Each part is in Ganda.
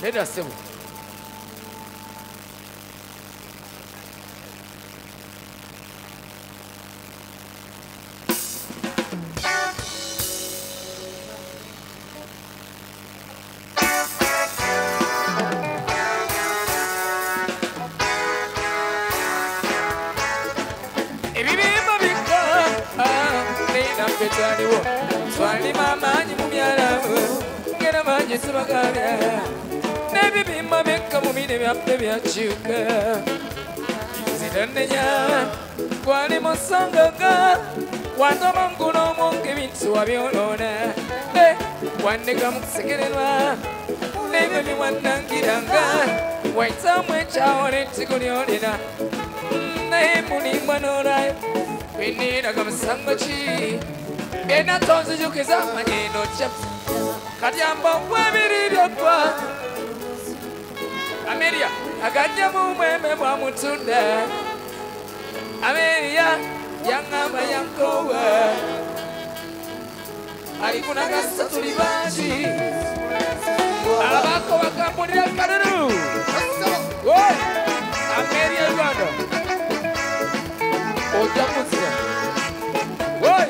Neda sebo. Swali mama ni mumiara ngera manje tubagara nebi bimba beka mumine byappe byachuka zidandenya kwali musangaga wandoma nguno monge bintu wabyonona wandega mukusekererwa nebi biwanangiranga waitamwe chaone tikunyonera munimwanora winira kamusangachi ena tonzi jukiza manyeno chaps kadyamba wabirira kwa Ameria akajja mu mweme mwa mutunda Ameria yangamba yankowa alikuna gasa tulibanji abako bakambulira kanunu oi Ameria Rwanda oja muzira oi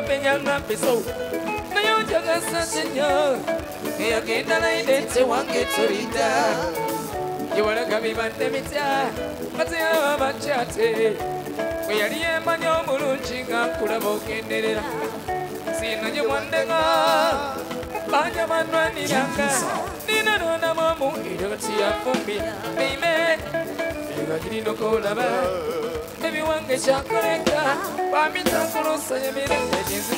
Penyanga piso nayo jaga sasenya ya kenda na idete wange torita yewala kabi bande mitya matya bachate yaliye manyo mulunjinga kulabo kenderera sinanye mwandenga banya manwani yanga nina nona mamu idoti ya fumbi bime bigiri no kolaba baby wange chakoreka bamita kurusa yemire ejenzi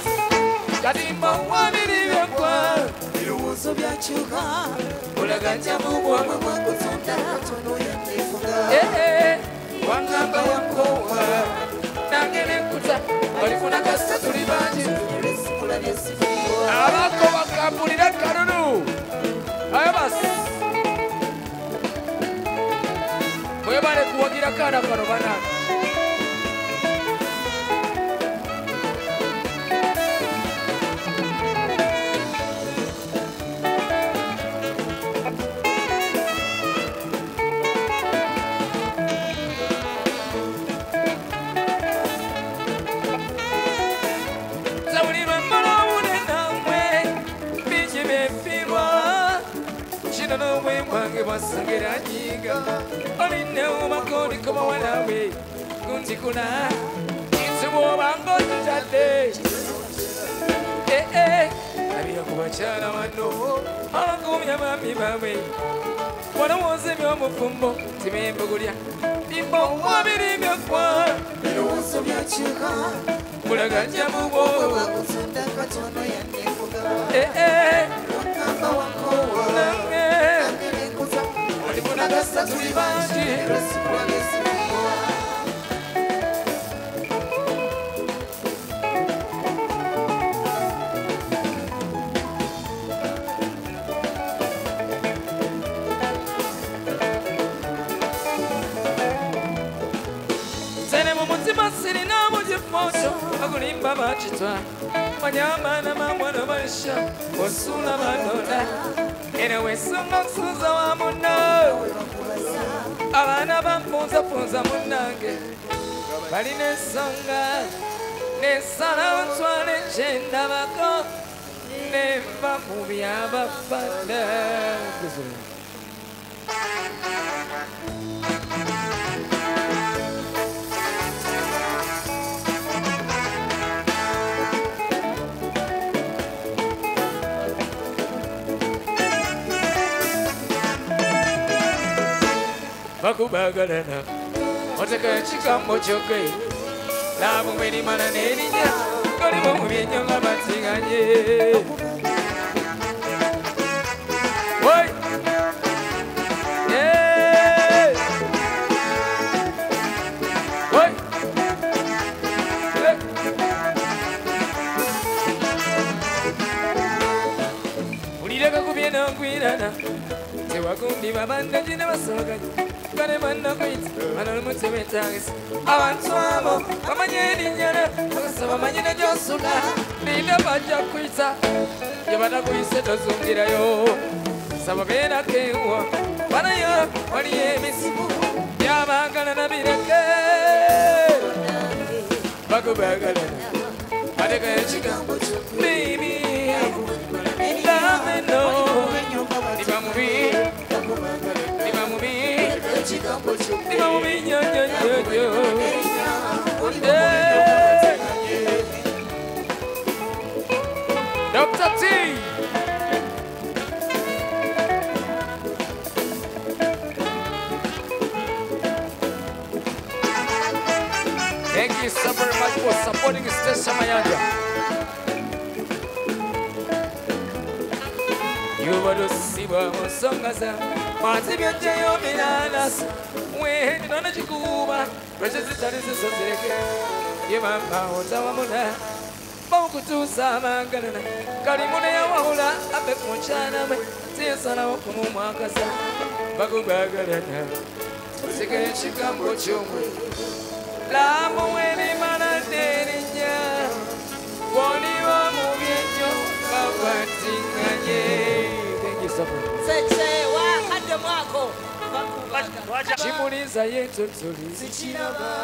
kadimba wabiri yakwa biruzo byachuka ulaganja mubwa mwa kutunda tono yandifuga wangamba yankowa nangene kuta walifuna kasa tulibanji yesikula yesifiwa abako bakambulira kanunu ayabas mwebale kuwagira kana kano bana Wasangera nyiga oline umakoni kama wanawe kunti kuna itsubo bango tujade abiya kubachana wano abakumya mami bawe wana wose byo mufumbo timembo gulya dimbo wabiri byakwa biruso byachuka mulaganja mubo wakutunda katono yandifuga wakamba wakowa Nagasa tulibanji resikuwa nesikuwa Zene mumutima siri na mujifoto Agulimba bachitwa Wanyama na mamwana marisha Osuna manona Enewe sunga kusuza wa muna Abana bampunza punza munange Bali nesanga Nesana untwane jenda bako Nemba mubi abafanda Bakubagalana Otaka chikambo choke Labu meni mana nerinya Kori momu bienyo ngabatinganye Woi Woi Ulireka kubiena ngwira Bagubagarana, Tiwakundi Babanda Jinabasoga, Ganamana Quit, Manamutametas, Avantuamo, Amanyani Yana, Samanina Josuka, Nina Baja Quita, Yavana Quisa Zungirayo, Samabena Kewa, Panaya, Paniemis, Yamagana Binaka, Bagubagarana, Adega Chica, baby. Dr. T. Thank you so very much for supporting Station Mayanja. You were to see what was sung as a party of Jayominas. When on a Jikuba, precious is a society. Give up power to Amuna. Bokutu Sama Ganana. Karimuna Wahula, Abe Mochana, Tiasana Kumakasa. Bagubagarana. Second Chicago Chum. Lamo any man and Denia. Waniwa Moviano, Babatinga. Thank you so much. Say, Chimuniza yetu tuli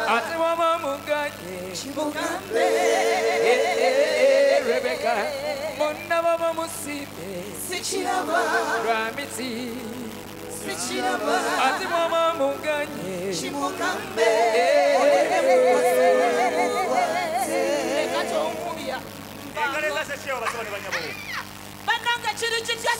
ate mama munganye chimukambe Rebecca monna baba musibe sichiraba ramiti sichiraba ate mama munganye chimukambe katonkuya ekaleka sesio basone banyabo bananga chiri chitia